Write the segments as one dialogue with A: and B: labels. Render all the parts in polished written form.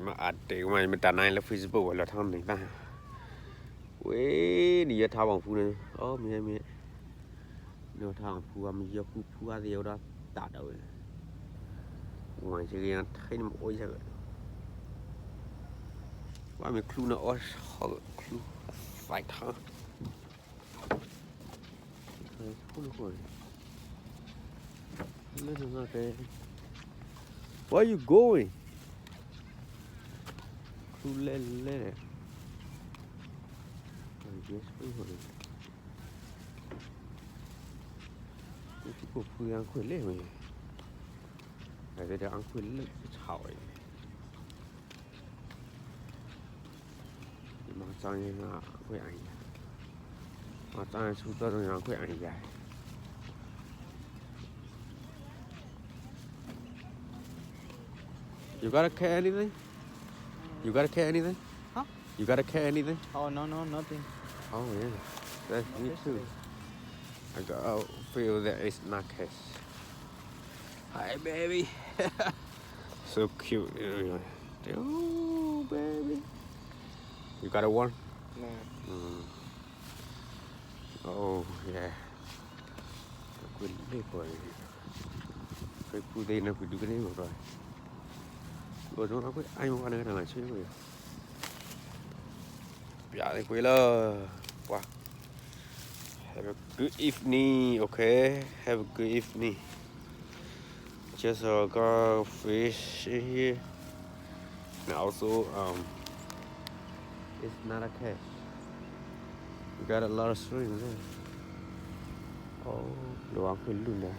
A: mà để mà mình tàn này là Facebook là thằng này ta quê đi thao bằng phu này mình nếu thằng phu mình giờ phu ăn nhiều đó tạ đầu ngoài chơi game thấy nó ôi trờiว่ามีครูนะครูไฟท้าพูดคนเล่นอะไร Where you going ครูเล่นyes พูดคนที่กูพูดยังคุยเล่นมั้ยแต่เดี๋ยวอังคุยเล่นเฉาไอ้มาจังยังอ่ะคุยอะไรมาจังชุดตัวยังคุยอะไร You gotta care anything? You gotta care anything?
B: Huh?
A: You gotta care anything?
B: Oh no, nothing.
A: Oh yeah, that's me too. I gotta feel that it's not cash. Hi baby. So cute. Oh baby. You got a one?
B: No.
A: Oh yeah. Quên đi rồi. Cái phụ đây nó phải đưa cái này một rồi. Rồi nó quyết ai mà ăn cái này chứ rồi. Dạ thì quý là wow. Have a good evening, okay? Have a good evening. Just got fish in here. And also it's not a catch. We got a lot of shrimp there. Oh, đồ ăn khuyến luôn đây.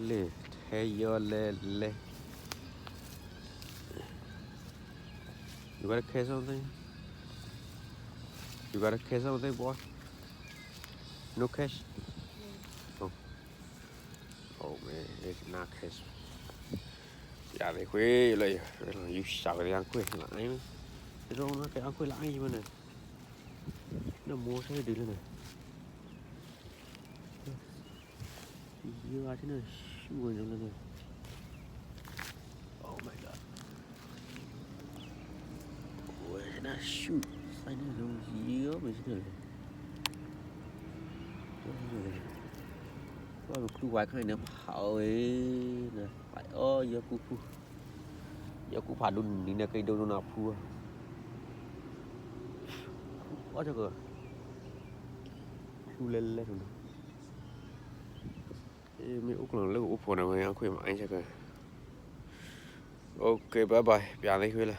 A: Lê, hey yo lê. You gotta catch something? You gotta catch something, boy? No catch? Oh. Oh man, it's not catch. Dạ thì khuya lại you sợ thì ăn khuya lại cái rô nó cái ăn khuya lại gì mà này nó mua sẽ đi lên này dưa thế này xua lên này. Oh my god. Ôi nó shoot sai nó rồi dưa mình thế này có một cái quái cái này nó hậu ấy nè phải giờ cô phá đun đi nè cây đâu nó nào phua quá trời cơ lên rồi mấy úc là lúc úc phổ nào mà khuyên mà anh chắc rồi ok bye bye bây giờ đây khuya là